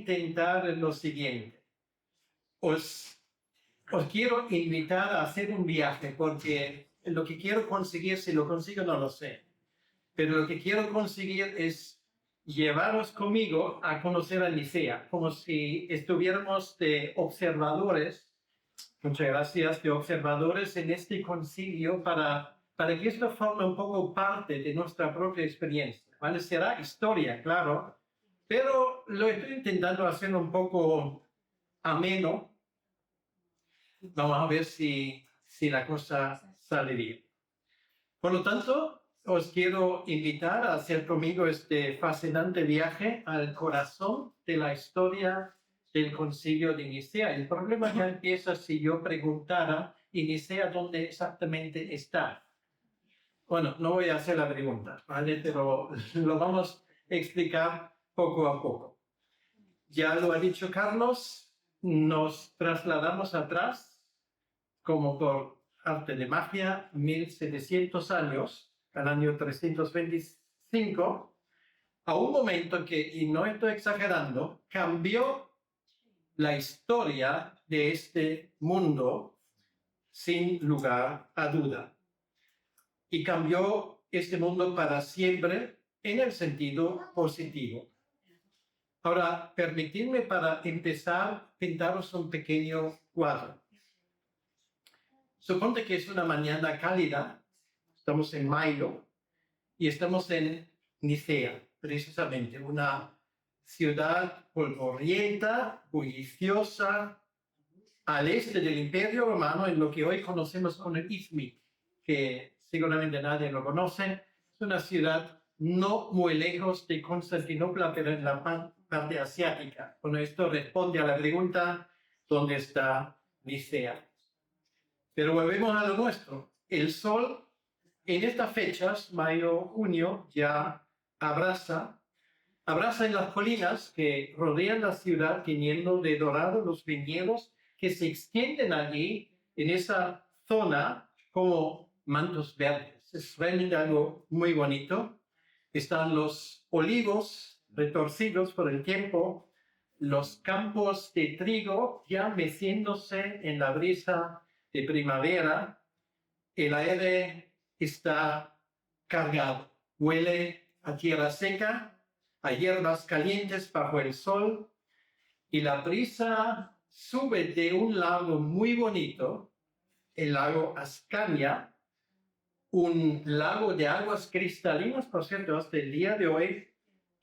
intentar lo siguiente. Os quiero invitar a hacer un viaje, porque lo que quiero conseguir, si lo consigo no lo sé, pero lo que quiero conseguir es llevaros conmigo a conocer a Nicea, como si estuviéramos de observadores, muchas gracias, de observadores en este concilio para que esto forme un poco parte de nuestra propia experiencia, ¿vale? Será historia, claro, pero lo estoy intentando hacer un poco ameno. Vamos a ver si la cosa sale bien. Por lo tanto, os quiero invitar a hacer conmigo este fascinante viaje al corazón de la historia del Concilio de Nicea. El problema ya empieza si yo preguntara, ¿y Nicea dónde exactamente está? Bueno, no voy a hacer la pregunta, ¿vale? Pero lo vamos a explicar poco a poco. Ya lo ha dicho Carlos, nos trasladamos atrás, como por arte de magia, 1700 años, al año 325, a un momento que, y no estoy exagerando, cambió la historia de este mundo sin lugar a duda. Y cambió este mundo para siempre en el sentido positivo. Ahora, permitidme para empezar pintaros un pequeño cuadro. Suponte que es una mañana cálida, estamos en mayo, y estamos en Nicea, precisamente, una ciudad polvorienta, bulliciosa, al este del Imperio Romano, en lo que hoy conocemos como el Izmit, que seguramente nadie lo conoce. Es una ciudad no muy lejos de Constantinopla, pero en la parte asiática. Bueno, esto responde a la pregunta, ¿dónde está Nicea? Pero volvemos a lo nuestro. El sol, en estas fechas, mayo, junio, ya abraza en las colinas que rodean la ciudad, tiñendo de dorado los viñedos que se extienden allí, en esa zona, como mantos verdes. Es realmente algo muy bonito. Están los olivos retorcidos por el tiempo, los campos de trigo ya meciéndose en la brisa de primavera. El aire está cargado, huele a tierra seca, a hierbas calientes bajo el sol, y la brisa sube de un lago muy bonito, el lago Ascania, un lago de aguas cristalinas, por cierto, hasta el día de hoy,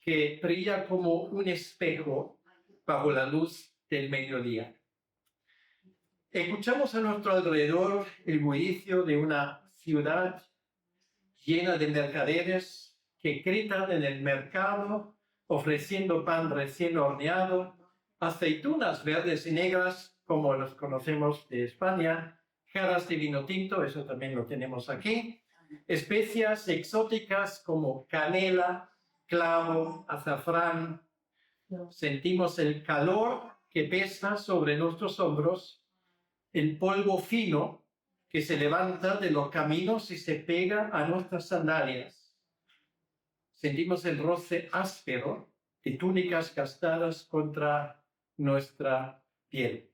que brilla como un espejo bajo la luz del mediodía. Escuchamos a nuestro alrededor el bullicio de una ciudad llena de mercaderes que gritan en el mercado, ofreciendo pan recién horneado, aceitunas verdes y negras, como los conocemos de España, jarras de vino tinto, eso también lo tenemos aquí, especias exóticas como canela, clavo, azafrán. Sentimos el calor que pesa sobre nuestros hombros, el polvo fino que se levanta de los caminos y se pega a nuestras sandalias. Sentimos el roce áspero de túnicas gastadas contra nuestra piel.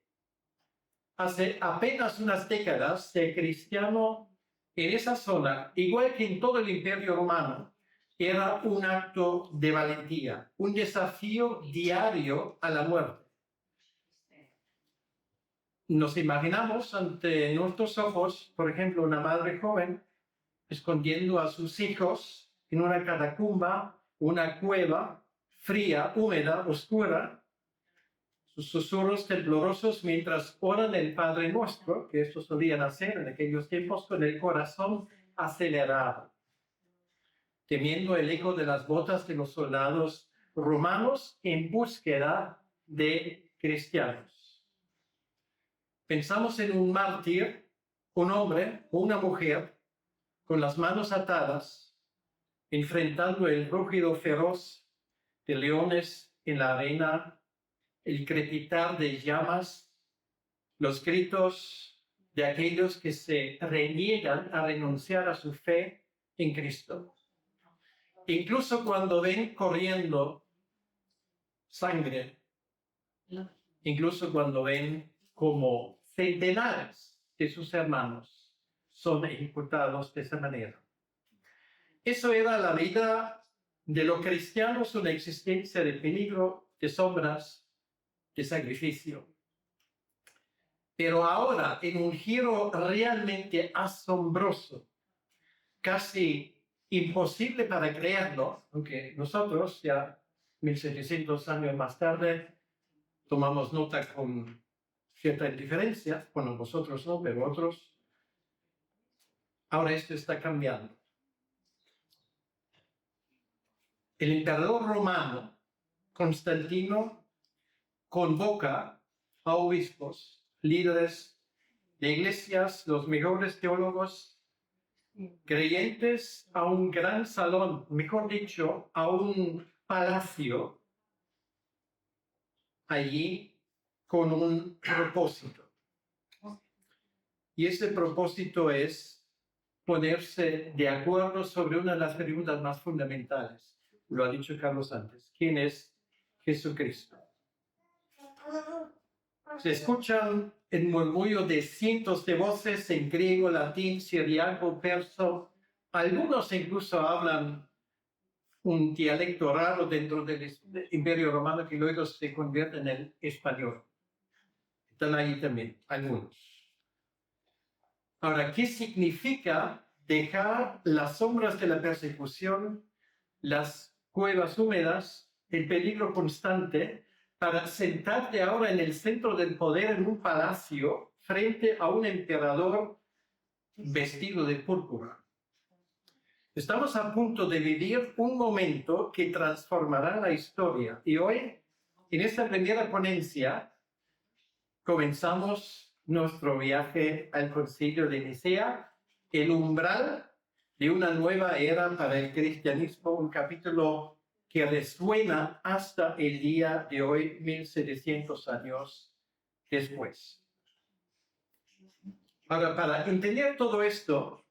Hace apenas unas décadas, ser cristiano en esa zona, igual que en todo el Imperio Romano, era un acto de valentía, un desafío diario a la muerte. Nos imaginamos ante nuestros ojos, por ejemplo, una madre joven escondiendo a sus hijos en una catacumba, una cueva fría, húmeda, oscura, sus susurros temblorosos mientras oran el Padre Nuestro, que esto solían hacer en aquellos tiempos con el corazón acelerado, temiendo el eco de las botas de los soldados romanos en búsqueda de cristianos. Pensamos en un mártir, un hombre o una mujer con las manos atadas, enfrentando el rugido feroz de leones en la arena, el crepitar de llamas, los gritos de aquellos que se reniegan a renunciar a su fe en Cristo. Incluso cuando ven corriendo sangre incluso cuando ven como centenares de sus hermanos son ejecutados de esa manera. Eso era la vida de los cristianos, una existencia de peligro, de sombras, de sacrificio. Pero ahora, en un giro realmente asombroso, casi imposible para creerlo, aunque nosotros ya 1700 años más tarde tomamos nota con cierta indiferencia, bueno, nosotros no, pero otros, ahora esto está cambiando. El emperador romano, Constantino, convoca a obispos, líderes de iglesias, los mejores teólogos, creyentes, a un gran salón, mejor dicho, a un palacio, allí con un propósito. Y ese propósito es ponerse de acuerdo sobre una de las preguntas más fundamentales. Lo ha dicho Carlos antes. ¿Quién es Jesucristo? Se escuchan el murmullo de cientos de voces en griego, latín, siriaco, persa. Algunos incluso hablan un dialecto raro dentro del Imperio Romano que luego se convierte en el español. Están ahí también algunos. Ahora, ¿qué significa dejar las sombras de la persecución, las cuevas húmedas, el peligro constante, para sentarte ahora en el centro del poder en un palacio frente a un emperador vestido de púrpura? Estamos a punto de vivir un momento que transformará la historia. Y hoy, en esta primera ponencia, comenzamos nuestro viaje al Concilio de Nicea, el umbral de una nueva era para el cristianismo, un capítulo que resuena hasta el día de hoy, 1700 años después. Ahora, para entender todo esto,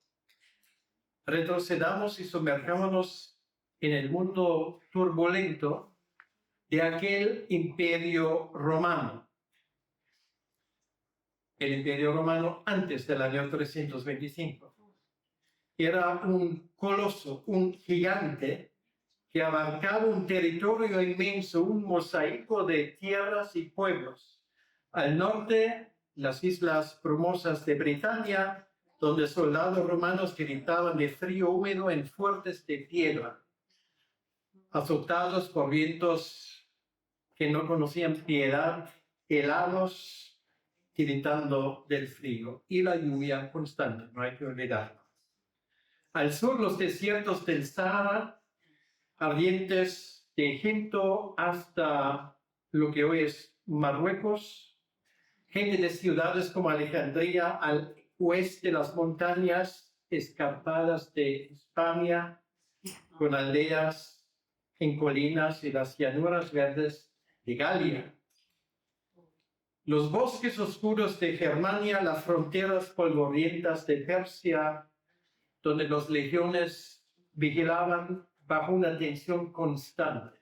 retrocedamos y sumerjámonos en el mundo turbulento de aquel imperio romano. El imperio romano antes del año 325. Era un coloso, un gigante que abarcaba un territorio inmenso, un mosaico de tierras y pueblos. Al norte, las islas brumosas de Britania, donde soldados romanos gritaban de frío húmedo en fuertes de piedra, azotados por vientos que no conocían piedad, helados, gritando del frío, y la lluvia constante, no hay que olvidarlo. Al sur, los desiertos del Sahara, ardientes de Egipto hasta lo que hoy es Marruecos, gente de ciudades como Alejandría, al oeste las montañas escarpadas de España, con aldeas en colinas y las llanuras verdes de Galia. Los bosques oscuros de Germania, las fronteras polvorientas de Persia, donde los legiones vigilaban bajo una tensión constante.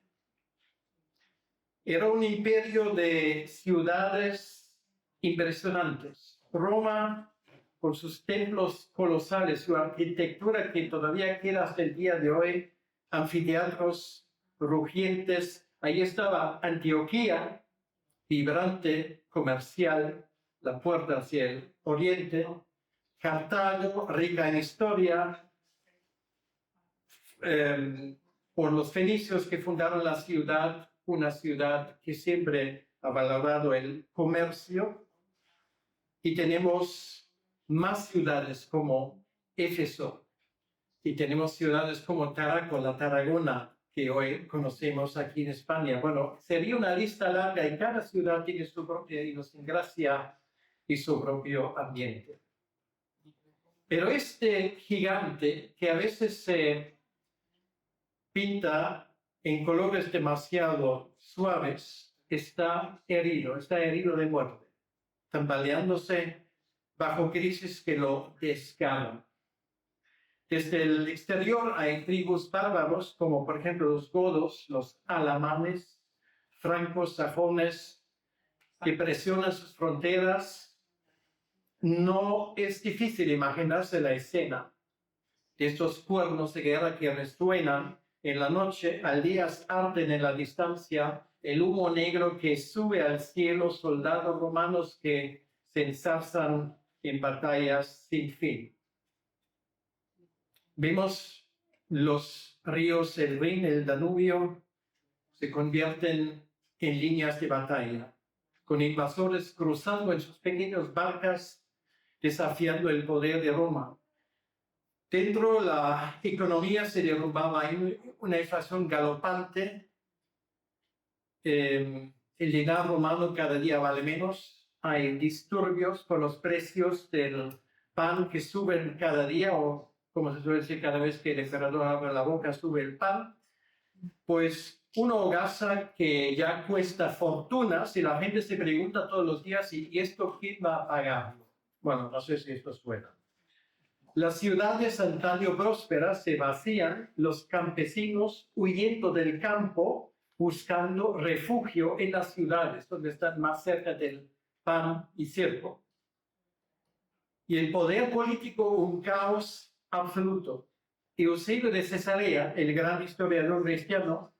Era un imperio de ciudades impresionantes. Roma, con sus templos colosales, su arquitectura que todavía queda hasta el día de hoy, anfiteatros rugientes. Ahí estaba Antioquía, vibrante, comercial, la puerta hacia el oriente. Cartago, rica en historia, por los fenicios que fundaron la ciudad, una ciudad que siempre ha valorado el comercio. Y tenemos más ciudades como Éfeso, y tenemos ciudades como Taraco, la Tarragona, que hoy conocemos aquí en España. Bueno, sería una lista larga y cada ciudad tiene su propia idiosincrasia y su propio ambiente. Pero este gigante, que a veces se pinta en colores demasiado suaves, está herido de muerte, tambaleándose bajo crisis que lo desgarran. Desde el exterior hay tribus bárbaros, como por ejemplo los godos, los alamanes, francos, sajones, que presionan sus fronteras. No es difícil imaginarse la escena de estos cuernos de guerra que resuenan en la noche, al día arden en la distancia, el humo negro que sube al cielo, soldados romanos que se ensarzan en batallas sin fin. Vemos los ríos, el Rin, el Danubio, se convierten en líneas de batalla, con invasores cruzando en sus pequeñas barcas, desafiando el poder de Roma. Dentro la economía se derrumbaba, hay una inflación galopante, el dinar romano cada día vale menos, hay disturbios por los precios del pan que suben cada día, o como se suele decir, cada vez que el emperador abre la boca sube el pan. Pues una hogaza que ya cuesta fortunas y la gente se pregunta todos los días, ¿y esto quién va a pagarlo? Bueno, no sé si esto suena. Las ciudades antaño prósperas se vacían, los campesinos huyendo del campo, buscando refugio en las ciudades, donde están más cerca del pan y circo. Y el poder político, un caos absoluto. Eusebio de Cesarea, el gran historiador cristiano,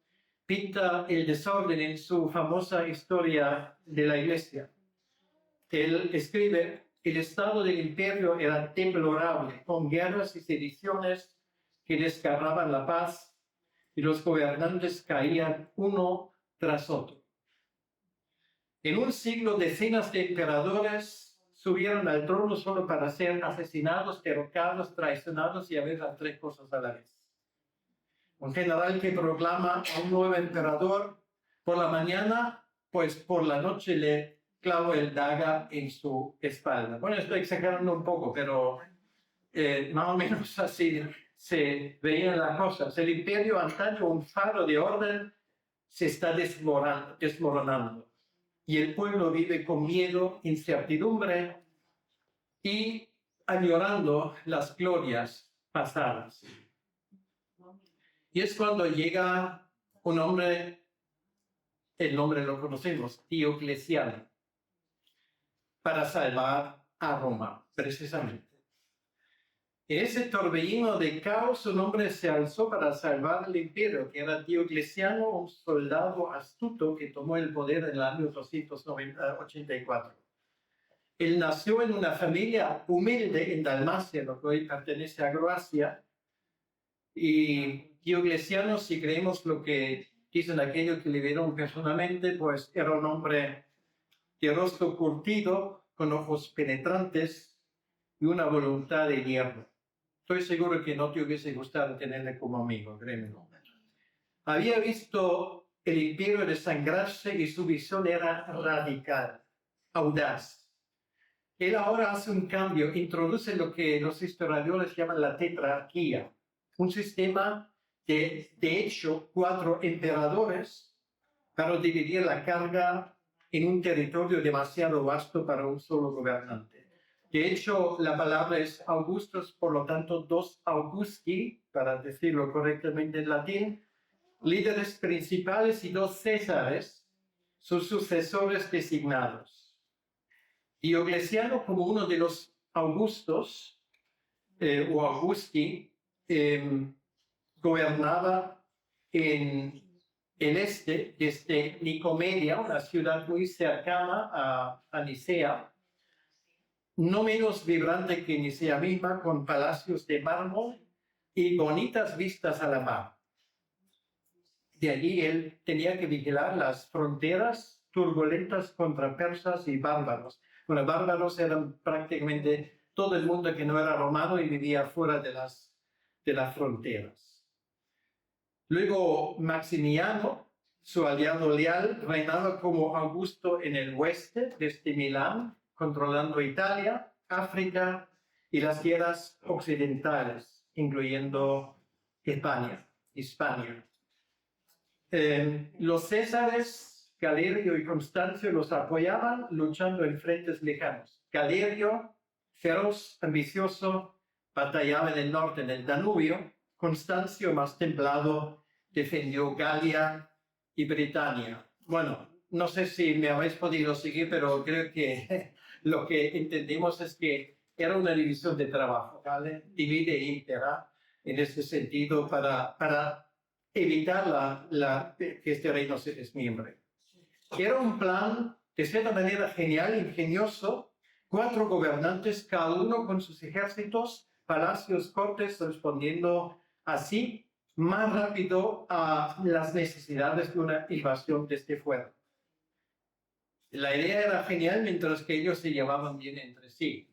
pinta el desorden en su famosa historia de la Iglesia. Él escribe: el estado del imperio era deplorable, con guerras y sediciones que desgarraban la paz, y los gobernantes caían uno tras otro. En un siglo, decenas de emperadores subieron al trono solo para ser asesinados, derrocados, traicionados y a veces las tres cosas a la vez. Un general que proclama a un nuevo emperador por la mañana, pues por la noche le clavo el daga en su espalda. Bueno, estoy exagerando un poco, pero más o menos así se veían las cosas. El imperio antaño, un faro de orden, se está desmoronando. Y el pueblo vive con miedo, incertidumbre y añorando las glorias pasadas. Y es cuando llega un hombre, el nombre lo conocemos, Diocleciano, para salvar a Roma, precisamente. En ese torbellino de caos, un hombre se alzó para salvar el imperio, que era Diocleciano, un soldado astuto que tomó el poder en el año 284. Él nació en una familia humilde en Dalmacia, lo que hoy pertenece a Croacia, y Diocleciano, si creemos lo que dicen aquellos que le vieron personalmente, pues era un hombre de rostro curtido, con ojos penetrantes y una voluntad de hierro. Estoy seguro que no te hubiese gustado tenerle como amigo, créeme. Había visto el imperio desangrarse y su visión era radical, audaz. Él ahora hace un cambio, introduce lo que los historiadores llaman la tetrarquía, un sistema de hecho, 4 emperadores para dividir la carga en un territorio demasiado vasto para un solo gobernante. De hecho, la palabra es Augustus, por lo tanto, 2 Augusti, para decirlo correctamente en latín, líderes principales, y 2 Césares, sus sucesores designados. Diocleciano, como uno de los Augustos o Augusti, gobernaba en el este, desde Nicomedia, una ciudad muy cercana a Nicea, no menos vibrante que Nicea misma, con palacios de mármol y bonitas vistas a la mar. De allí él tenía que vigilar las fronteras turbulentas contra persas y bárbaros. Bueno, bárbaros eran prácticamente todo el mundo que no era romano y vivía fuera de las fronteras. Luego Maximiano, su aliado leal, reinaba como Augusto en el oeste, desde Milán, controlando Italia, África y las tierras occidentales, incluyendo Hispania. Los Césares, Galerio y Constancio, los apoyaban luchando en frentes lejanos. Galerio, feroz, ambicioso, batallaba en el norte, en el Danubio. Constancio, más templado, defendió Galia y Britania. Bueno, no sé si me habéis podido seguir, pero creo que lo que entendimos es que era una división de trabajo, ¿vale? Divide e impera en ese sentido para evitar que este reino se desmiembre. Era un plan, de cierta manera, genial, ingenioso. 4 gobernantes, cada uno con sus ejércitos, palacios, cortes, respondiendo así más rápido a las necesidades de una invasión desde fuera. La idea era genial mientras que ellos se llevaban bien entre sí.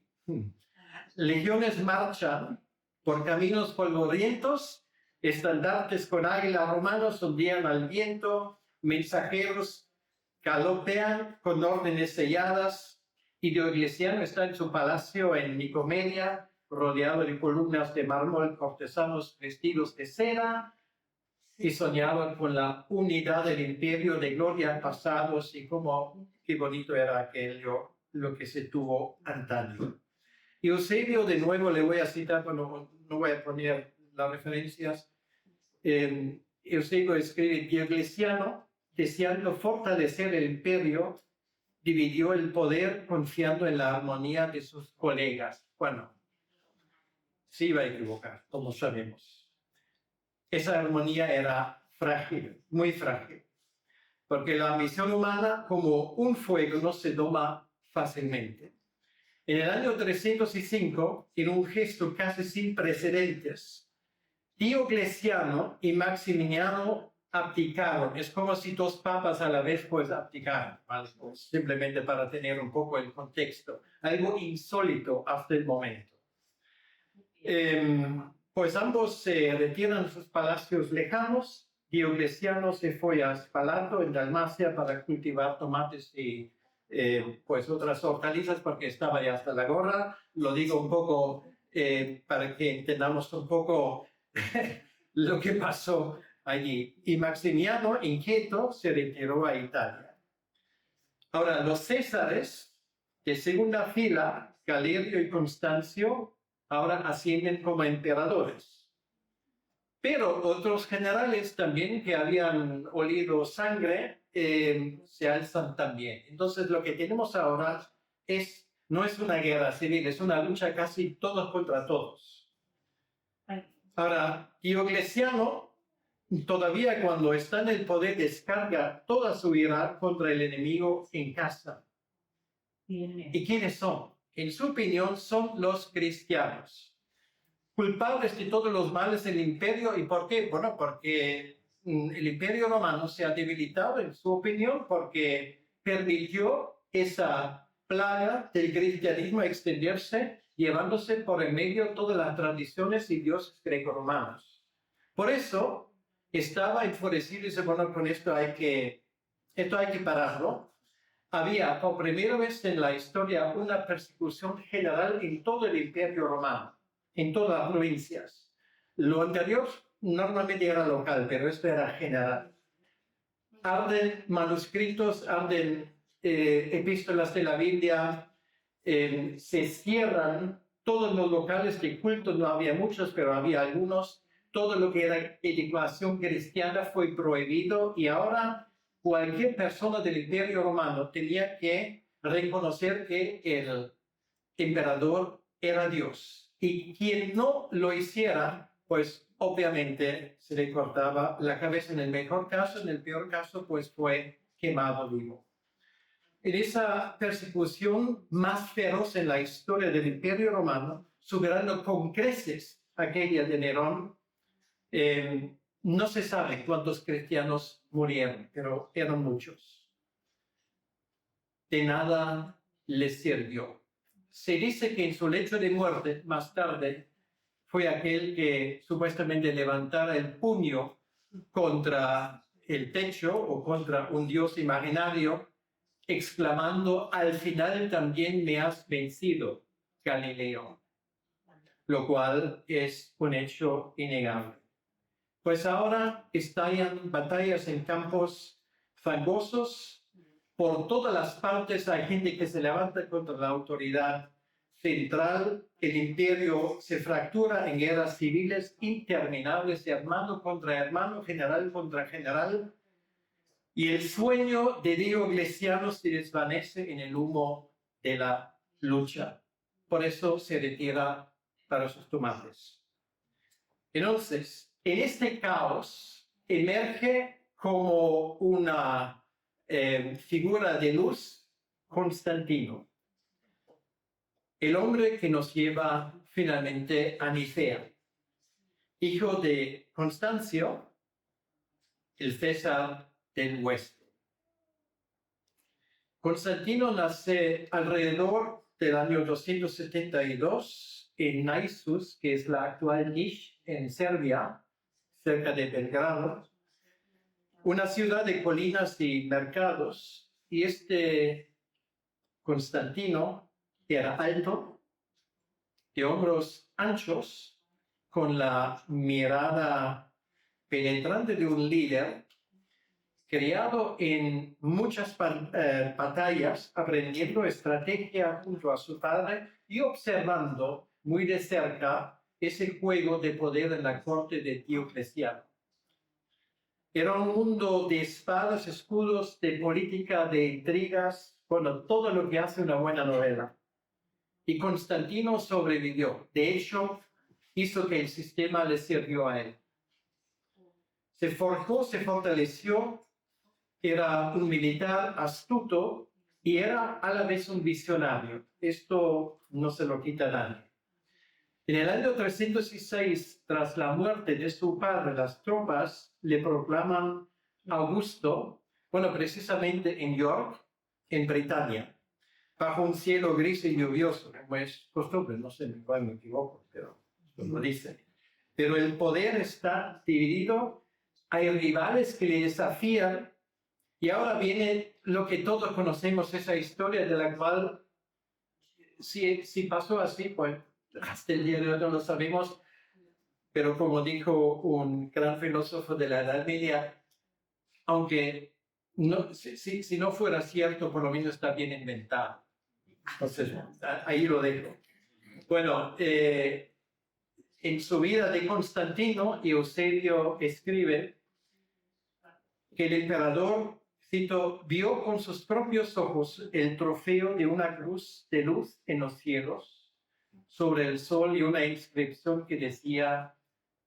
Legiones marchan por caminos polvorientos, estandartes con águila romanos ondían al viento, mensajeros galopean con órdenes selladas, y Diocleciano está en su palacio en Nicomedia, rodeado de columnas de mármol, cortesanos vestidos de seda, y soñaban con la unidad del imperio de gloria pasados y cómo qué bonito era aquello, lo que se tuvo antaño. Y Eusebio, de nuevo le voy a citar, bueno, no voy a poner las referencias. Eusebio escribe: Diocleciano, deseando fortalecer el imperio, dividió el poder confiando en la armonía de sus colegas. Bueno, sí iba a equivocar, como sabemos. Esa armonía era frágil, muy frágil, porque la ambición humana, como un fuego, no se doma fácilmente. En el año 305, en un gesto casi sin precedentes, Diocleciano y Maximiano abdicaron. Es como si 2 papas a la vez pues abdicaran, ¿vale? Pues, simplemente para tener un poco el contexto. Algo insólito hasta el momento. Pues ambos se retiran a sus palacios lejanos. Diocleciano se fue a Spalato, en Dalmacia, para cultivar tomates y pues otras hortalizas, porque estaba ya hasta la gorra. Lo digo un poco para que entendamos un poco lo que pasó allí. Y Maximiano, inquieto, se retiró a Italia. Ahora, los césares de segunda fila, Galerio y Constancio, ahora ascienden como emperadores. Pero otros generales también que habían olido sangre se alzan también. Entonces lo que tenemos ahora no es una guerra civil, es una lucha casi todos contra todos. Ahora, Diocleciano, todavía cuando está en el poder, descarga toda su ira contra el enemigo en casa. ¿Y quiénes son? En su opinión, son los cristianos, culpables de todos los males del imperio. ¿Y por qué? Bueno, porque el imperio romano se ha debilitado, en su opinión, porque permitió esa plaga del cristianismo extenderse, llevándose por en medio todas las tradiciones y dioses greco-romanos. Por eso estaba enfurecido y dice: bueno, con esto hay que pararlo. Había por primera vez en la historia una persecución general en todo el imperio romano, en todas las provincias. Lo anterior normalmente era local, pero esto era general. Arden manuscritos, arden epístolas de la Biblia, se cierran todos los locales de culto, no había muchos, pero había algunos. Todo lo que era educación cristiana fue prohibido, y ahora cualquier persona del imperio romano tenía que reconocer que el emperador era Dios. Y quien no lo hiciera, pues obviamente se le cortaba la cabeza en el mejor caso, en el peor caso, pues fue quemado vivo. En esa persecución más feroz en la historia del imperio romano, superando con creces aquella de Nerón, no se sabe cuántos cristianos murieron, pero eran muchos. De nada les sirvió. Se dice que en su lecho de muerte, más tarde, fue aquel que supuestamente levantara el puño contra el techo o contra un dios imaginario, exclamando: al final también me has vencido, Galileo, lo cual es un hecho innegable. Pues ahora estallan batallas en campos fangosos. Por todas las partes hay gente que se levanta contra la autoridad central. El imperio se fractura en guerras civiles interminables, hermano contra hermano, general contra general. y el sueño de Diocleciano se desvanece en el humo de la lucha. Por eso se retira para sus tomates. Entonces, en este caos emerge como una figura de luz Constantino, el hombre que nos lleva finalmente a Nicea, hijo de Constancio, el César del Oeste. Constantino nace alrededor del año 272 en Naissus, que es la actual Niš en Serbia, cerca de Belgrado, una ciudad de colinas y mercados. Y este Constantino era alto, de hombros anchos, con la mirada penetrante de un líder, criado en muchas batallas, aprendiendo estrategia junto a su padre y observando muy de cerca ese juego de poder en la corte de Diocleciano. Era un mundo de espadas, escudos, de política, de intrigas, bueno, todo lo que hace una buena novela. Y Constantino sobrevivió. De hecho, hizo que el sistema le sirvió a él. Se forjó, se fortaleció, era un militar astuto y era a la vez un visionario. Esto no se lo quita nadie. En el año 306, tras la muerte de su padre, las tropas le proclaman Augusto, bueno, precisamente en York, en Britania, bajo un cielo gris y lluvioso, como es costumbre, no sé, igual me equivoco, pero lo dice. Pero el poder está dividido, hay rivales que le desafían, y ahora viene lo que todos conocemos, esa historia de la cual, si pasó así, pues hasta el día de hoy no lo sabemos, pero como dijo un gran filósofo de la Edad Media, aunque no, si no fuera cierto, por lo menos está bien inventado. Entonces, ahí lo dejo. Bueno, en su vida de Constantino, Eusebio escribe que el emperador, cito, vio con sus propios ojos el trofeo de una cruz de luz en los cielos sobre el sol y una inscripción que decía,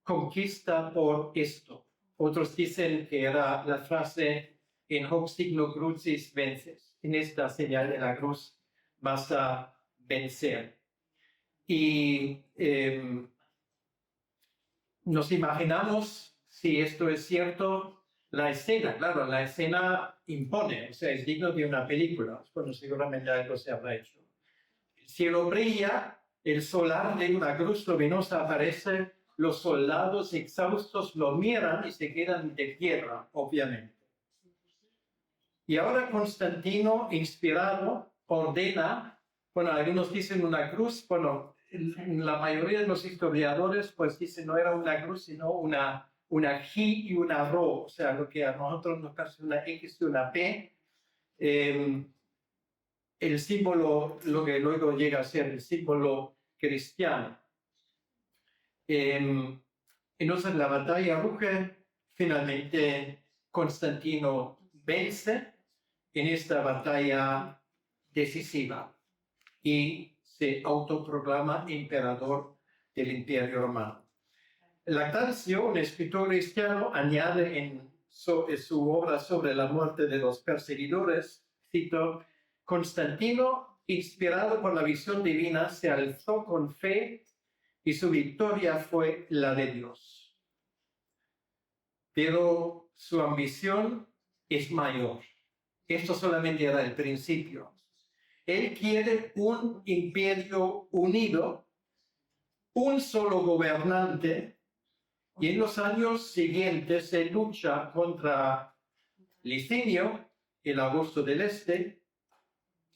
conquista por esto. Otros dicen que era la frase, en hoc signo crucis vences. En esta señal de la cruz vas a vencer. Y nos imaginamos, si esto es cierto, la escena. Claro, la escena impone, o sea, es digno de una película. Bueno, seguramente algo se habrá hecho. El cielo brilla, el sol arde, una cruz luminosa aparece, los soldados exhaustos lo miran y se quedan de tierra, obviamente. Y ahora Constantino, inspirado, ordena, bueno, algunos dicen una cruz, bueno, la mayoría de los historiadores pues dicen no era una cruz, sino una G y una Rho, o sea, lo que a nosotros nos parece una X y una P. El símbolo, lo que luego llega a ser el símbolo cristiano. Entonces la batalla ruge, finalmente Constantino vence en esta batalla decisiva y se autoproclama emperador del Imperio Romano. Lactancio, un escritor cristiano, añade en su obra sobre la muerte de los perseguidores, cito, Constantino, inspirado por la visión divina, se alzó con fe y su victoria fue la de Dios. Pero su ambición es mayor. Esto solamente era el principio. Él quiere un imperio unido, un solo gobernante, y en los años siguientes se lucha contra Licinio, el Augusto del Este.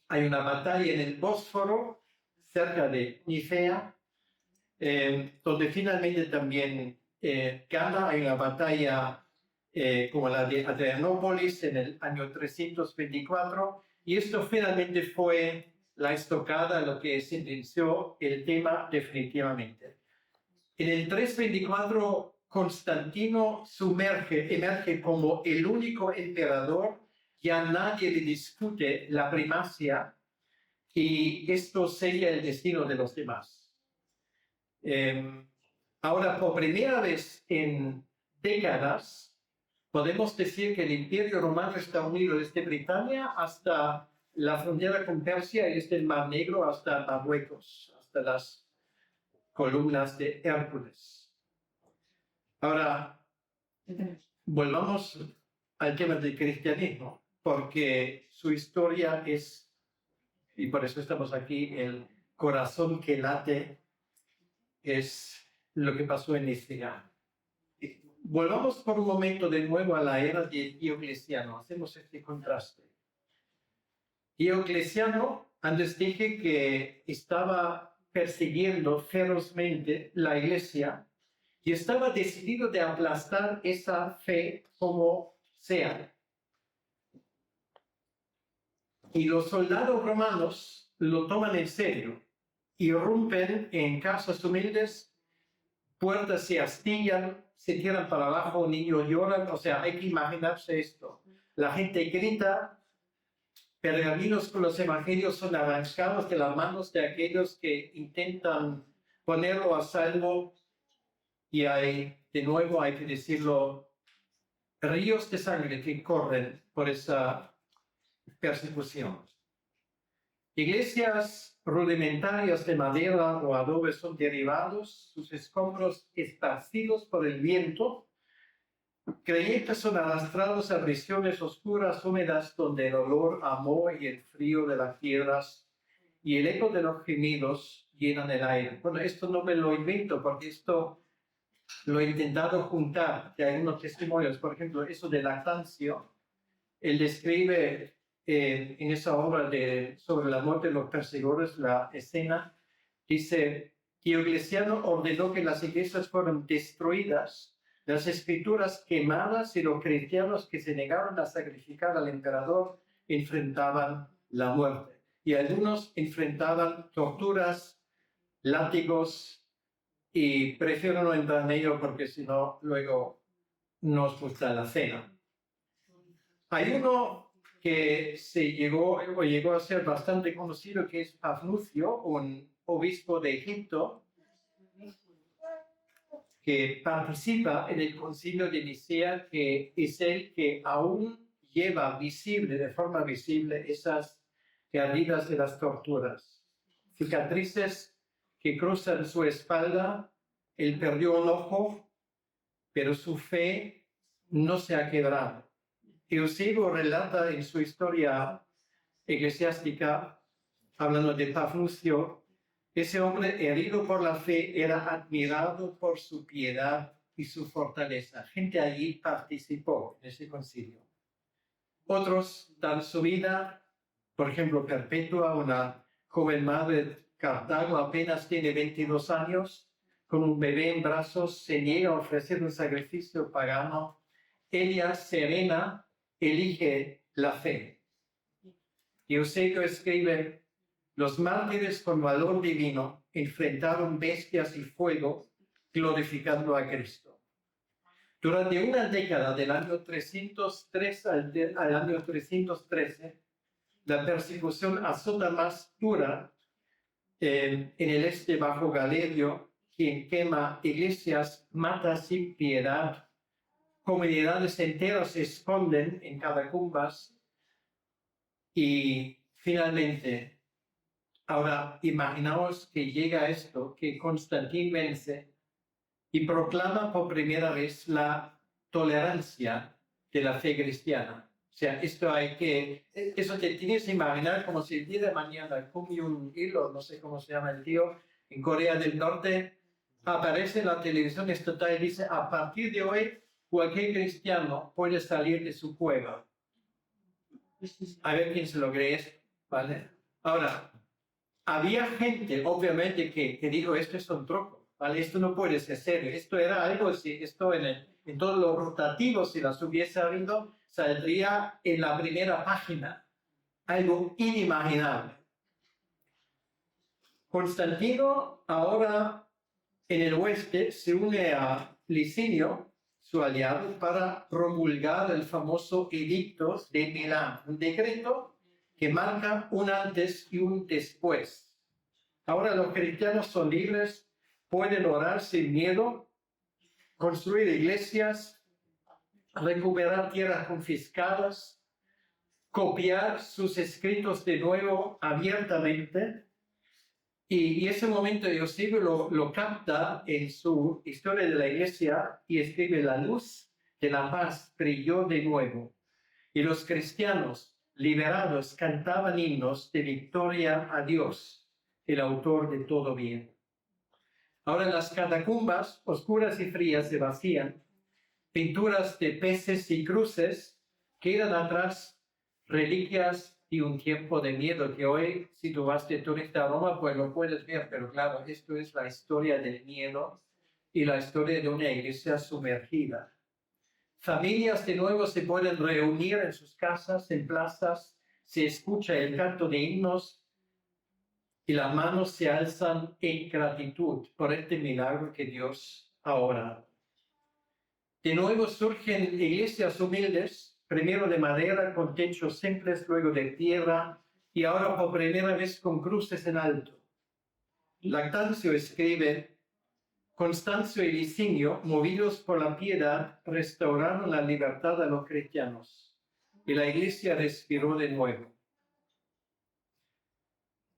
Hay una batalla en el Bósforo, cerca de Nicea, donde finalmente también gana. Hay una batalla como la de Adrianópolis en el año 324, y esto finalmente fue la estocada, lo que sentenció el tema definitivamente. En el 324 Constantino emerge como el único emperador, ya nadie le discute la primacia y esto sería el destino de los demás. Ahora, por primera vez en décadas, podemos decir que el Imperio Romano está unido desde Britania hasta la frontera con Persia y desde el Mar Negro hasta Marruecos, hasta las columnas de Hércules. Ahora, volvamos al tema del cristianismo, porque su historia es, y por eso estamos aquí, el corazón que late, es lo que pasó en Nicea. Volvamos por un momento de nuevo a la era de Diocleciano, hacemos este contraste. Diocleciano, antes dije que estaba persiguiendo ferozmente la iglesia y estaba decidido de aplastar esa fe como sea. Y los soldados romanos lo toman en serio, irrumpen en casas humildes, puertas se astillan, se tiran para abajo, niños lloran, o sea, hay que imaginarse esto. La gente grita, pergaminos con los evangelios son arrancados de las manos de aquellos que intentan ponerlo a salvo y de nuevo hay que decirlo, ríos de sangre que corren por esa persecución. Iglesias rudimentarias de madera o adobe son derribados, sus escombros esparcidos por el viento. Creyentes son arrastrados a prisiones oscuras, húmedas, donde el olor a moho y el frío de las piedras y el eco de los gemidos llenan el aire. Bueno, esto no me lo invento, porque esto lo he intentado juntar de algunos testimonios. Por ejemplo, eso de Lactancio, él describe en esa obra sobre la muerte de los perseguidores, la escena, dice, Diocleciano ordenó que las iglesias fueran destruidas, las escrituras quemadas y los cristianos que se negaron a sacrificar al emperador enfrentaban la muerte. Y algunos enfrentaban torturas, látigos, y prefiero no entrar en ello porque si no, luego nos gusta la cena. Hay uno que llegó a ser bastante conocido, que es Pafnucio, un obispo de Egipto, que participa en el concilio de Nicea, que es el que aún lleva de forma visible, esas heridas de las torturas. Cicatrices que cruzan su espalda, él perdió un ojo, pero su fe no se ha quebrado. Eusebio relata en su historia eclesiástica, hablando de Pafnucio, ese hombre herido por la fe era admirado por su piedad y su fortaleza. Gente allí participó en ese concilio. Otros dan su vida, por ejemplo, Perpetua, una joven madre de Cartago, apenas tiene 22 años, con un bebé en brazos, se niega a ofrecer un sacrificio pagano. Ella, serena, elige la fe. Eusebio escribe, los mártires con valor divino enfrentaron bestias y fuego, glorificando a Cristo. Durante una década, del año 303 al año 313, la persecución azota más dura en el este bajo Galerio, quien quema iglesias, mata sin piedad, comunidades enteras se esconden en catacumbas y finalmente, ahora imaginaos que llega esto, que Constantín vence y proclama por primera vez la tolerancia de la fe cristiana. O sea, eso te tienes que imaginar como si el día de mañana Kim Jong-il, no sé cómo se llama el tío, en Corea del Norte, aparece en la televisión estatal y dice, a partir de hoy, cualquier cristiano puede salir de su cueva. A ver quién se lo cree, ¿vale? Ahora, había gente, obviamente, que dijo, esto es un truco, ¿vale? Esto no puede ser serio. Esto era algo, si esto en todos los rotativos, si las hubiese habido, saldría en la primera página. Algo inimaginable. Constantino ahora en el oeste se une a Licinio, su aliado, para promulgar el famoso Edicto de Milán, un decreto que marca un antes y un después. Ahora los cristianos son libres, pueden orar sin miedo, construir iglesias, recuperar tierras confiscadas, copiar sus escritos de nuevo abiertamente. Y ese momento Eusebio lo capta en su historia de la iglesia y escribe: la luz de la paz brilló de nuevo y los cristianos liberados cantaban himnos de victoria a Dios, el autor de todo bien. Ahora las catacumbas oscuras y frías se vacían, pinturas de peces y cruces quedan atrás, reliquias y un tiempo de miedo que hoy, si tú vas de turista a Roma, pues lo puedes ver, pero claro, esto es la historia del miedo y la historia de una iglesia sumergida. Familias de nuevo se pueden reunir en sus casas, en plazas, se escucha el canto de himnos y las manos se alzan en gratitud por este milagro que Dios ha obrado. De nuevo surgen iglesias humildes, primero de madera con techos simples, luego de tierra y ahora por primera vez con cruces en alto. Lactancio escribe: Constancio y Licinio, movidos por la piedad, restauraron la libertad a los cristianos y la iglesia respiró de nuevo.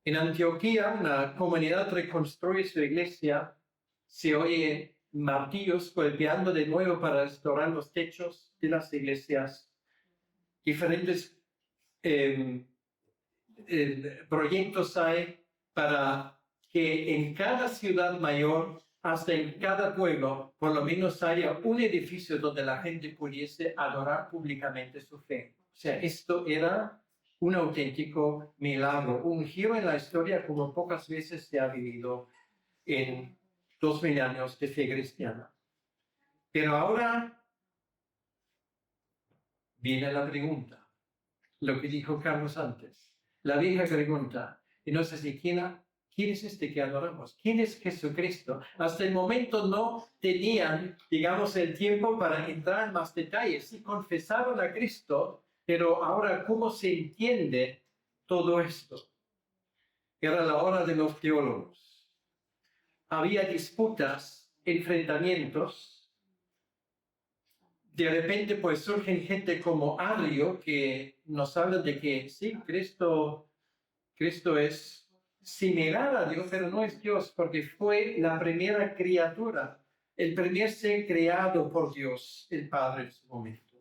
En Antioquía, una comunidad reconstruye su iglesia, se oye martillos golpeando de nuevo para restaurar los techos de las iglesias. Diferentes proyectos hay para que en cada ciudad mayor, hasta en cada pueblo, por lo menos haya un edificio donde la gente pudiese adorar públicamente su fe. O sea, esto era un auténtico milagro, un giro en la historia como pocas veces se ha vivido en 2000 años de fe cristiana. Pero ahora viene la pregunta, lo que dijo Carlos antes, la vieja pregunta, y no sé si ¿quién es este que adoramos? ¿Quién es Jesucristo? Hasta el momento no tenían, digamos, el tiempo para entrar en más detalles. Sí confesaron a Cristo, pero ahora, ¿cómo se entiende todo esto? Era la hora de los teólogos. Había disputas, enfrentamientos. De repente, pues surgen gente como Arrio que nos habla de que sí, Cristo es similar a Dios, pero no es Dios, porque fue la primera criatura, el primer ser creado por Dios, el Padre en su momento.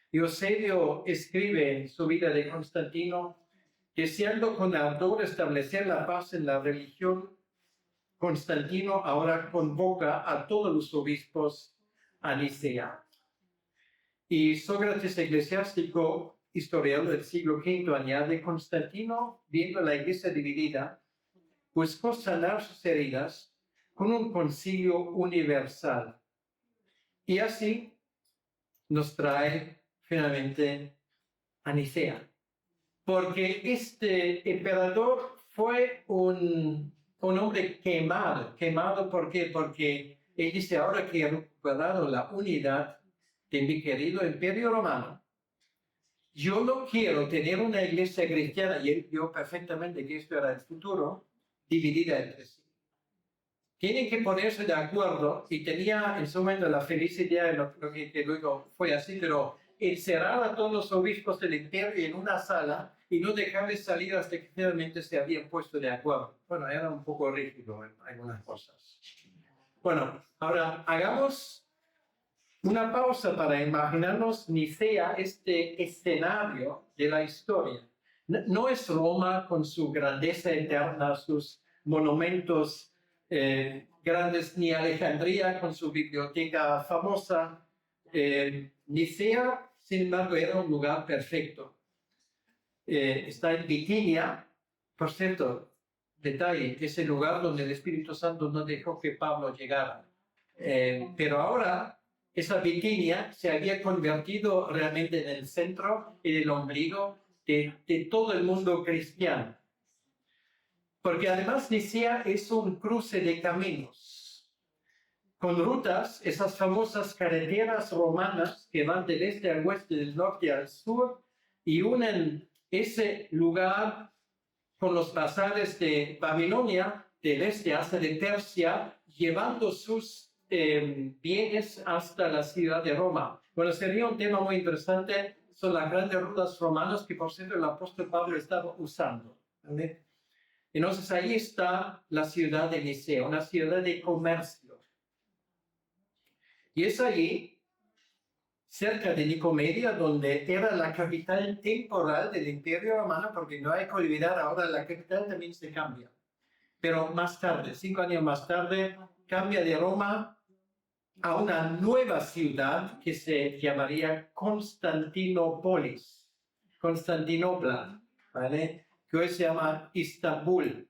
Eusebio escribe en su vida de Constantino: deseando con ardor establecer la paz en la religión, Constantino ahora convoca a todos los obispos a Nicea. Y Sócrates, eclesiástico, historiador del siglo V, añade: Constantino, viendo la iglesia dividida, buscó sanar sus heridas con un concilio universal. Y así nos trae finalmente a Nicea. Porque este emperador fue un hombre quemado, ¿por qué? Porque él dice: ahora que he recuperado la unidad de mi querido imperio romano, yo no quiero tener una iglesia cristiana, y él vio perfectamente que esto era el futuro, dividida entre sí. Tienen que ponerse de acuerdo, y tenía en su momento la feliz idea de lo que luego fue así, pero encerrar a todos los obispos del imperio en una sala y no dejarles salir hasta que finalmente se habían puesto de acuerdo. Bueno, era un poco rígido en algunas cosas. Bueno, ahora hagamos una pausa para imaginarnos Nicea, este escenario de la historia. No es Roma con su grandeza eterna, sus monumentos grandes, ni Alejandría con su biblioteca famosa. Nicea, sin embargo, era un lugar perfecto. Está en Bitinia, por cierto, detalle, es el lugar donde el Espíritu Santo no dejó que Pablo llegara. Pero ahora esa Bitinia se había convertido realmente en el centro y el ombligo de todo el mundo cristiano. Porque además Nicea es un cruce de caminos. con rutas, esas famosas carreteras romanas que van del este al oeste, del norte al sur, y unen ese lugar con los bazares de Babilonia, del este hasta de Persia, llevando sus bienes hasta la ciudad de Roma. Bueno, sería un tema muy interesante, son las grandes rutas romanas que, por cierto, el apóstol Pablo estaba usando, ¿vale? Entonces, ahí está la ciudad de Nicea, una ciudad de comercio. Y es allí, cerca de Nicomedia, donde era la capital temporal del Imperio Romano, porque no hay que olvidar, ahora la capital también se cambia. Pero más tarde, 5 años más tarde, cambia de Roma a una nueva ciudad que se llamaría Constantinopla, ¿vale? Que hoy se llama Istambul.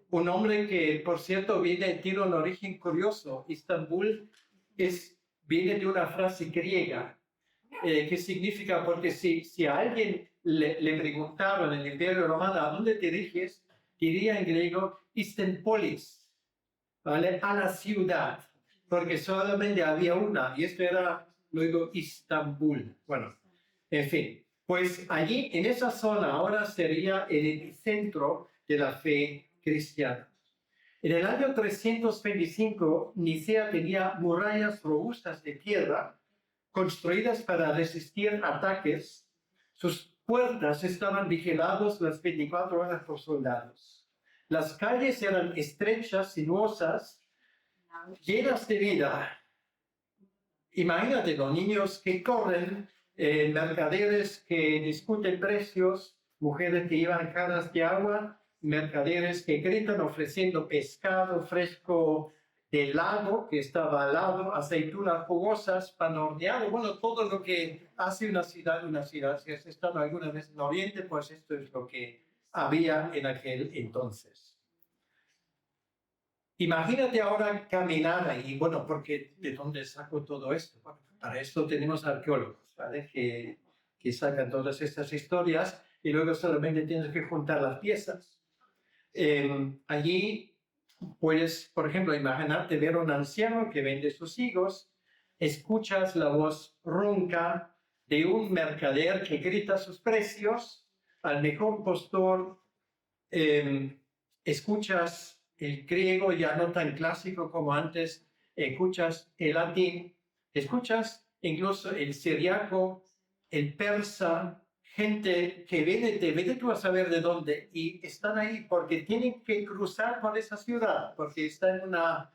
Un nombre que, por cierto, tiene un origen curioso. Istambul viene de una frase griega que significa, porque si a alguien le preguntaron en el Imperio Romano ¿a dónde te diriges? Diría en griego Istanpolis, ¿vale? A la ciudad, porque solamente había una, y esto era luego Istambul. Bueno, en fin, pues allí en esa zona ahora sería el epicentro de la fe cristiana. En el año 325, Nicea tenía murallas robustas de piedra construidas para resistir ataques. Sus puertas estaban vigiladas las 24 horas por soldados. Las calles eran estrechas, sinuosas, llenas de vida. Imagínate los niños que corren, mercaderes que discuten precios, mujeres que llevan jarras de agua, mercaderes que gritan ofreciendo pescado fresco del lago que estaba al lado, aceitunas jugosas, pan horneado, bueno, todo lo que hace una ciudad. Si has estado alguna vez en Oriente, pues esto es lo que había en aquel entonces. Imagínate ahora caminar ahí, bueno, porque ¿de dónde saco todo esto? Bueno, para esto tenemos arqueólogos, ¿vale? Que sacan todas estas historias y luego solamente tienes que juntar las piezas. Allí puedes, por ejemplo, imaginarte ver a un anciano que vende sus higos, escuchas la voz ronca de un mercader que grita sus precios al mejor postor, escuchas el griego ya no tan clásico como antes, escuchas el latín, escuchas incluso el siriaco, el persa, gente que viene tú a saber de dónde, y están ahí porque tienen que cruzar por esa ciudad, porque está en una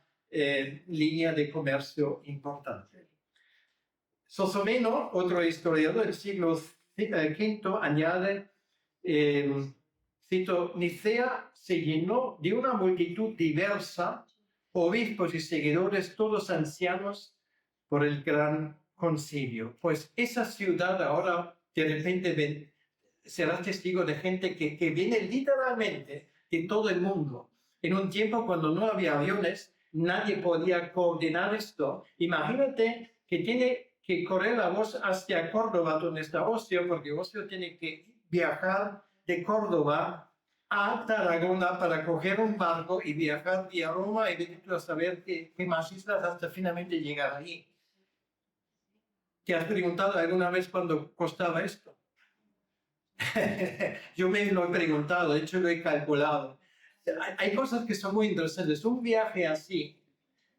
línea de comercio importante. Sosomeno, otro historiador del siglo V, añade, cito, Nicea se llenó de una multitud diversa, obispos y seguidores, todos ancianos, por el gran concilio. Pues esa ciudad ahora de repente será testigo de gente que viene literalmente de todo el mundo. En un tiempo cuando no había aviones, nadie podía coordinar esto. Imagínate que tiene que correr la voz hacia Córdoba, donde está Ocio, porque Ocio tiene que viajar de Córdoba a Tarragona para coger un barco y viajar vía Roma y venir a saber qué más islas hasta finalmente llegar ahí. ¿Te has preguntado alguna vez cuánto costaba esto? Yo me lo he preguntado, de hecho lo he calculado. Hay cosas que son muy interesantes. Un viaje así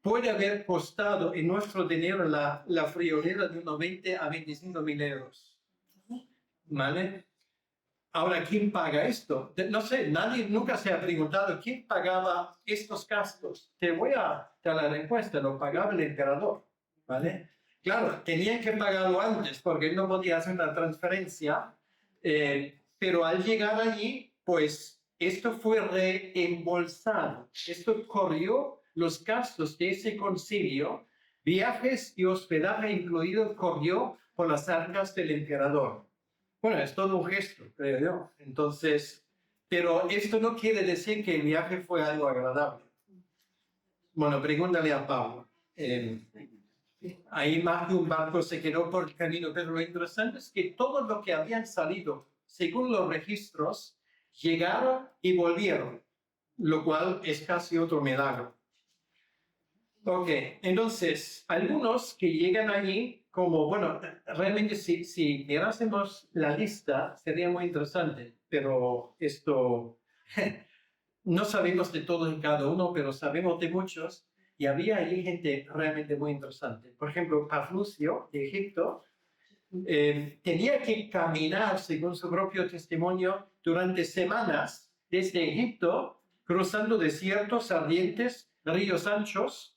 puede haber costado en nuestro dinero la friolera de unos 20 a 25 mil euros. ¿Vale? Ahora, ¿quién paga esto? No sé, nadie nunca se ha preguntado quién pagaba estos gastos. Te voy a dar la respuesta, lo pagaba el emperador. ¿Vale? Claro, tenían que pagarlo antes porque él no podía hacer una transferencia, pero al llegar allí, pues esto fue reembolsado. Esto corrió los gastos de ese concilio, viajes y hospedaje incluido, corrió por las arcas del emperador. Bueno, es todo un gesto, creo yo. Entonces, pero esto no quiere decir que el viaje fue algo agradable. Bueno, pregúntale a Pablo. Ahí más de un barco se quedó por el camino, pero lo interesante es que todos los que habían salido, según los registros, llegaron y volvieron, lo cual es casi otro milagro. Ok, entonces, algunos que llegan allí, como, bueno, realmente si mirásemos la lista, sería muy interesante, pero esto, no sabemos de todos y cada uno, pero sabemos de muchos, y había allí gente realmente muy interesante. Por ejemplo, Pafnucio, de Egipto, tenía que caminar, según su propio testimonio, durante semanas desde Egipto, cruzando desiertos ardientes, ríos anchos,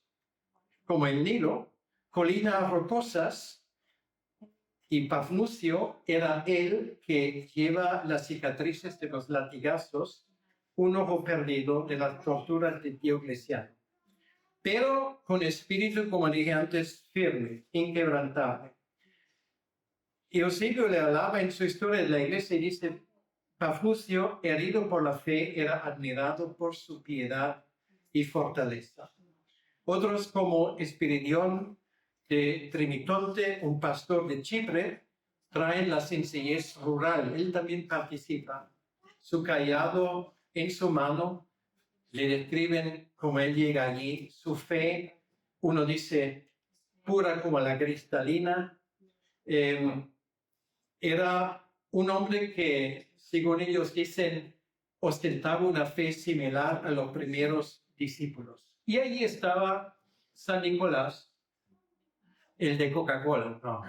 como el Nilo, colinas rocosas, y Pafnucio era el que lleva las cicatrices de los latigazos, un ojo perdido de las torturas de Diocleciano. Pero con espíritu, como dije antes, firme, inquebrantable. Eusebio le hablaba en su historia de la iglesia y dice, Pafnucio, herido por la fe, era admirado por su piedad y fortaleza. Otros como Espiridión de Trinitonte, un pastor de Chipre, traen la sencillez rural. Él también participa. Su callado en su mano, le describen cómo él llega allí. Su fe, uno dice, pura como la cristalina. Era un hombre que, según ellos dicen, ostentaba una fe similar a los primeros discípulos. Y allí estaba San Nicolás, el de Coca-Cola, no.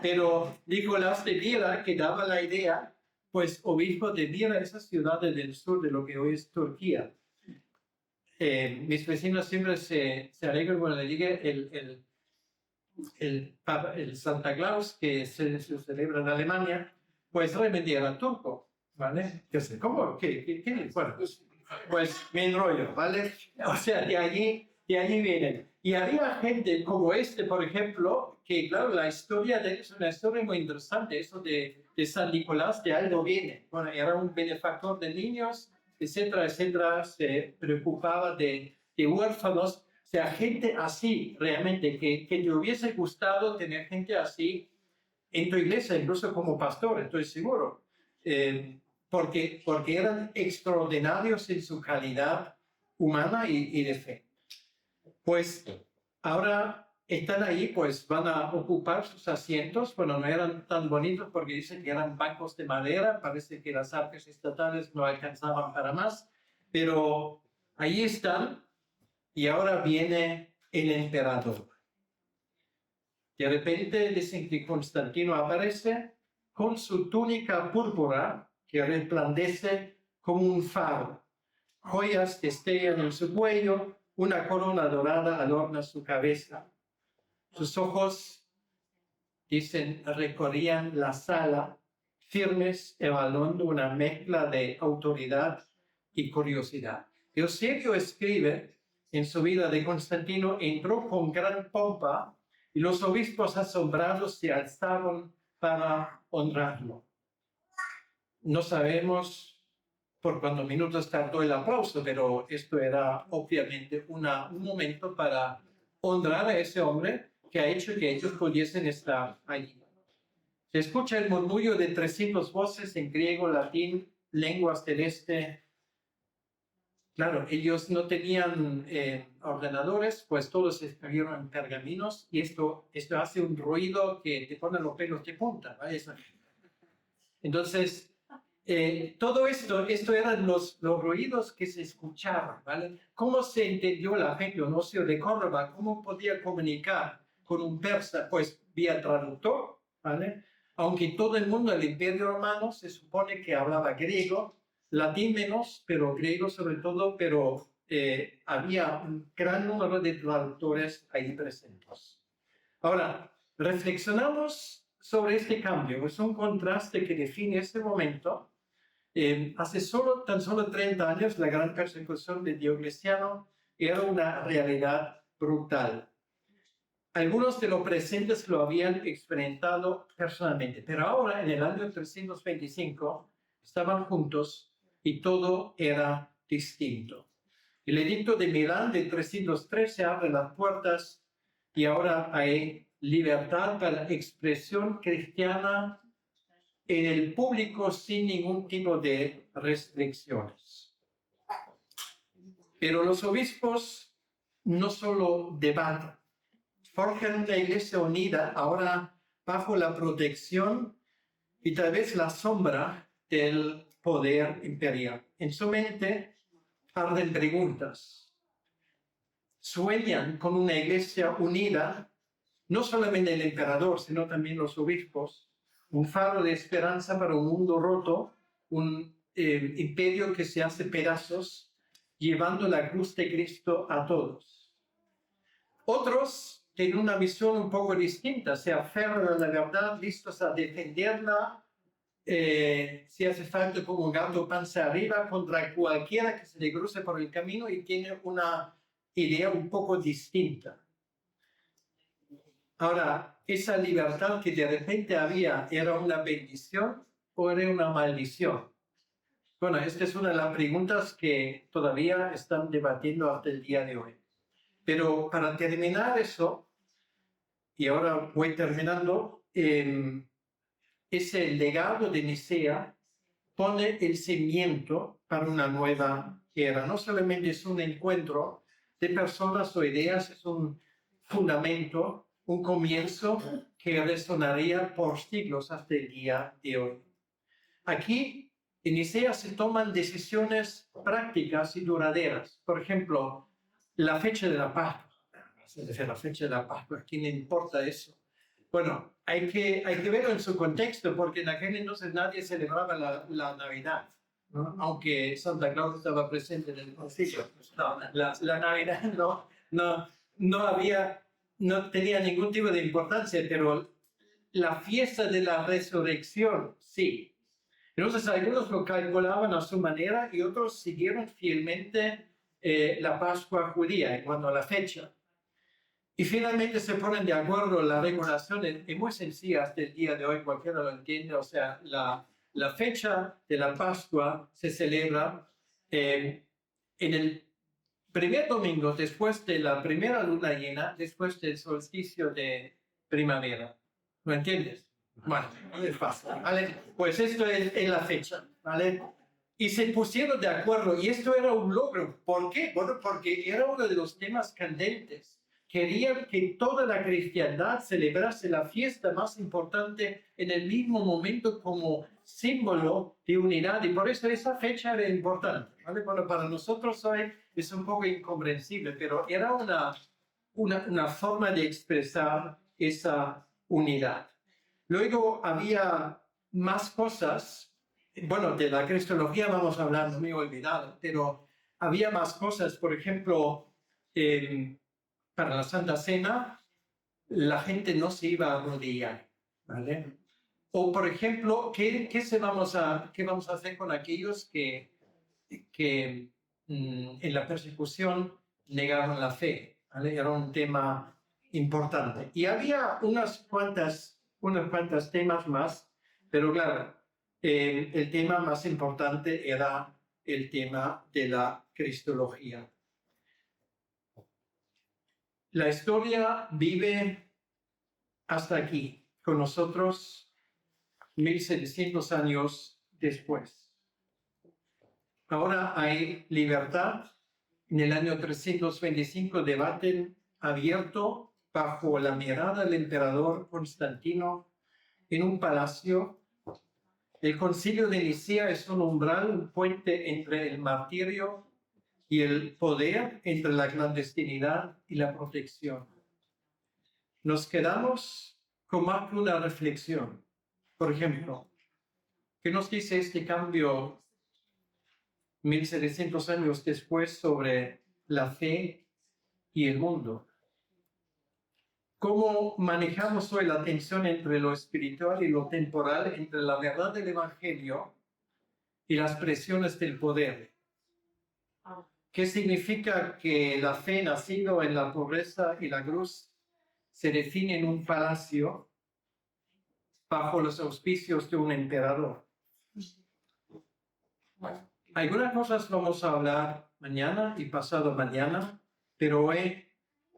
Pero Nicolás de Myra, que daba la idea, pues obispo de Myra, esa ciudad del sur de lo que hoy es Turquía. Mis vecinos siempre se alegran cuando le diga el Santa Claus, que se celebra en Alemania, pues realmente era turco, ¿vale? ¿Cómo? ¿Qué? Bueno, pues me enrollo, ¿vale? O sea, de allí vienen. Y había gente como este, por ejemplo, que claro, la historia de él es una historia muy interesante, eso de San Nicolás, de algo viene. Bueno, era un benefactor de niños, etcétera, etcétera, se preocupaba de huérfanos. O sea, gente así, realmente, que te hubiese gustado tener gente así en tu iglesia, incluso como pastor, estoy seguro. Porque eran extraordinarios en su calidad humana y de fe. Pues ahora están ahí, pues van a ocupar sus asientos. Bueno, no eran tan bonitos porque dicen que eran bancos de madera, parece que las arcas estatales no alcanzaban para más, pero ahí están. Y ahora viene el emperador. De repente dicen que Constantino aparece con su túnica púrpura que resplandece como un faro, joyas destellan en su cuello, una corona dorada adorna su cabeza. Sus ojos, dicen, recorrían la sala, firmes, evaluando una mezcla de autoridad y curiosidad. Eusebio escribe en su vida de Constantino, entró con gran pompa y los obispos asombrados se alzaron para honrarlo. No sabemos por cuántos minutos tardó el aplauso, pero esto era obviamente un momento para honrar a ese hombre que ha hecho que ellos pudiesen estar allí. Se escucha el murmullo de 300 voces en griego, latín, lenguas del este. Claro, ellos no tenían ordenadores, pues todos escribieron en pergaminos y esto hace un ruido que te pone los pelos de punta, ¿vale? Entonces, todo esto eran los ruidos que se escuchaban, ¿vale? ¿Cómo se entendió la gente, Onocio de Córdoba, cómo podía comunicar con un persa? Pues vía traductor, ¿vale? Aunque todo el mundo del Imperio Romano se supone que hablaba griego, latín menos, pero griego sobre todo, pero había un gran número de traductores ahí presentes. Ahora, reflexionamos sobre este cambio. Es un contraste que define este momento. Hace tan solo 30 años, la gran persecución de Diocleciano era una realidad brutal. Algunos de los presentes lo habían experimentado personalmente, pero ahora, en el año 325, estaban juntos y todo era distinto. El edicto de Milán de 313 abre las puertas y ahora hay libertad para expresión cristiana en el público sin ningún tipo de restricciones. Pero los obispos no solo debatan, forjan una iglesia unida ahora bajo la protección y tal vez la sombra del poder imperial. En su mente arden preguntas. Sueñan con una iglesia unida, no solamente el emperador, sino también los obispos, un faro de esperanza para un mundo roto, un imperio que se hace pedazos, llevando la cruz de Cristo a todos. Otros tienen una visión un poco distinta, se aferran a la verdad, listos a defenderla, si hace falta como un gato panza arriba contra cualquiera que se le cruce por el camino y tiene una idea un poco distinta. Ahora, esa libertad que de repente había, ¿era una bendición o era una maldición? Bueno, esta es una de las preguntas que todavía están debatiendo hasta el día de hoy. Pero para terminar eso, y ahora voy terminando, ese legado de Nicea pone el cimiento para una nueva era. No solamente es un encuentro de personas o ideas, es un fundamento, un comienzo que resonaría por siglos hasta el día de hoy. Aquí en Nicea se toman decisiones prácticas y duraderas. Por ejemplo, la fecha de la Pascua. La fecha de la Pascua, ¿a quién le importa eso? Bueno, hay que verlo en su contexto, porque en aquel entonces nadie celebraba la Navidad, ¿no? Aunque Santa Claus estaba presente en el concilio. No, la Navidad no tenía ningún tipo de importancia, pero la fiesta de la resurrección, sí. Entonces algunos lo calculaban a su manera y otros siguieron fielmente la Pascua judía en cuanto a la fecha. Y finalmente se ponen de acuerdo, la regulación es muy sencilla hasta el día de hoy, cualquiera lo entiende, o sea, la fecha de la Pascua se celebra en el primer domingo después de la primera luna llena, después del solsticio de primavera. ¿Lo entiendes? Bueno, es fácil, ¿vale? Pues esto es la fecha, ¿vale? Y se pusieron de acuerdo, y esto era un logro. ¿Por qué? Bueno, porque era uno de los temas candentes. Querían que toda la cristiandad celebrase la fiesta más importante en el mismo momento como símbolo de unidad, y por eso esa fecha era importante, ¿vale? Bueno, para nosotros hoy es un poco incomprensible, pero era una forma de expresar esa unidad. Luego había más cosas, bueno, de la cristología vamos a hablar, no me he olvidado, pero había más cosas, por ejemplo, para la Santa Cena, la gente no se iba a arrodillar, ¿vale? O, por ejemplo, ¿qué vamos a hacer con aquellos que en la persecución negaron la fe, ¿vale? Era un tema importante. Y había unas cuantas temas más, pero claro, el tema más importante era el tema de la cristología. La historia vive hasta aquí, con nosotros 1700 años después. Ahora hay libertad. En el año 325, debate abierto bajo la mirada del emperador Constantino en un palacio. El concilio de Nicea es un umbral, un puente entre el martirio y el poder, entre la clandestinidad y la protección. Nos quedamos con más que una reflexión. Por ejemplo, ¿qué nos dice este cambio 1700 años después sobre la fe y el mundo? ¿Cómo manejamos hoy la tensión entre lo espiritual y lo temporal, entre la verdad del Evangelio y las presiones del poder? ¿Qué significa que la fe nacido en la pobreza y la cruz se define en un palacio bajo los auspicios de un emperador? Algunas cosas vamos a hablar mañana y pasado mañana, pero hoy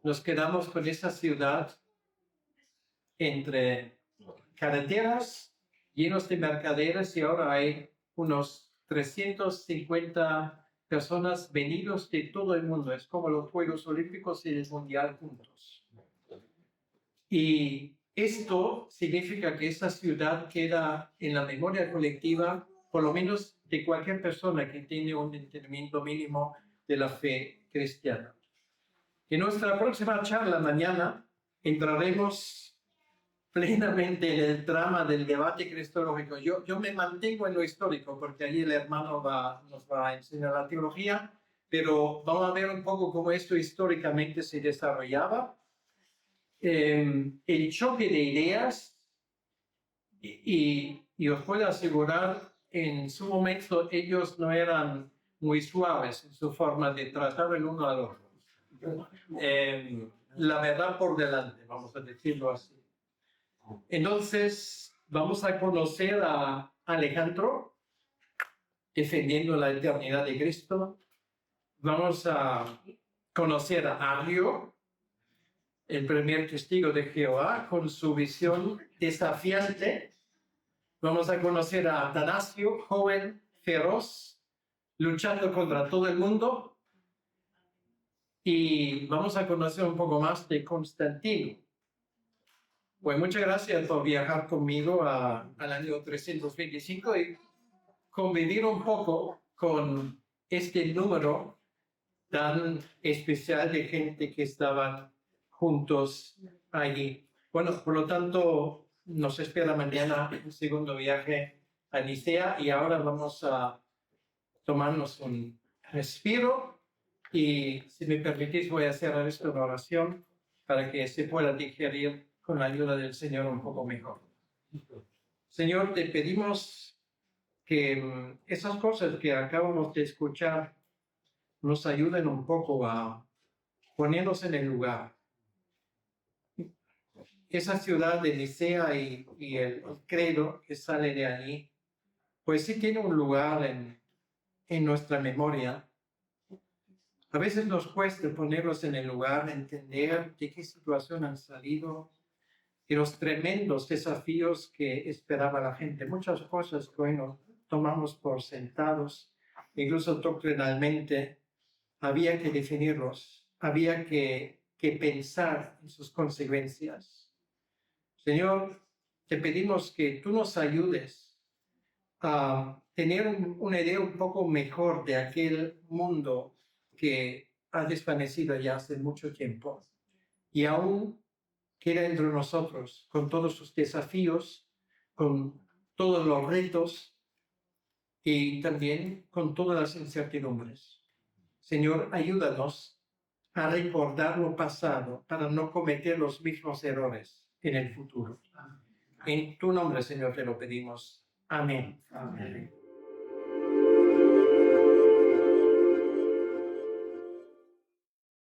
nos quedamos con esa ciudad entre carreteras llenos de mercaderes, y ahora hay unos 350 personas venidos de todo el mundo. Es como los Juegos Olímpicos y el Mundial juntos. Y esto significa que esa ciudad queda en la memoria colectiva, por lo menos de cualquier persona que tiene un entendimiento mínimo de la fe cristiana. En nuestra próxima charla mañana entraremos plenamente en el trama del debate cristológico. Yo me mantengo en lo histórico porque allí el hermano nos va a enseñar la teología, pero vamos a ver un poco cómo esto históricamente se desarrollaba. El choque de ideas y os puedo asegurar, en su momento ellos no eran muy suaves en su forma de tratar el uno al otro. La verdad por delante, vamos a decirlo así. Entonces, vamos a conocer a Alejandro, defendiendo la eternidad de Cristo. Vamos a conocer a Arrio, el primer testigo de Jehová, con su visión desafiante. Vamos a conocer a Atanasio, joven, feroz, luchando contra todo el mundo. Y vamos a conocer un poco más de Constantino. Pues muchas gracias por viajar conmigo al año 325 y convivir un poco con este número tan especial de gente que estaban juntos allí. Bueno, por lo tanto, nos espera mañana un segundo viaje a Nicea y ahora vamos a tomarnos un respiro y, si me permitís, voy a cerrar esto en oración para que se pueda digerir con la ayuda del Señor un poco mejor. Señor, te pedimos que esas cosas que acabamos de escuchar nos ayuden un poco a ponernos en el lugar. Esa ciudad de Nicea y el credo que sale de allí, pues sí tiene un lugar en nuestra memoria. A veces nos cuesta ponerlos en el lugar, entender de qué situación han salido y los tremendos desafíos que esperaba la gente. Muchas cosas que hoy nos tomamos por sentados, incluso doctrinalmente, había que definirlos, había que pensar en sus consecuencias. Señor, te pedimos que tú nos ayudes a tener una idea un poco mejor de aquel mundo que ha desvanecido ya hace mucho tiempo y aún queda entre nosotros con todos sus desafíos, con todos los retos y también con todas las incertidumbres. Señor, ayúdanos a recordar lo pasado para no cometer los mismos errores en el futuro. En tu nombre, Señor, te lo pedimos. Amén. Amén.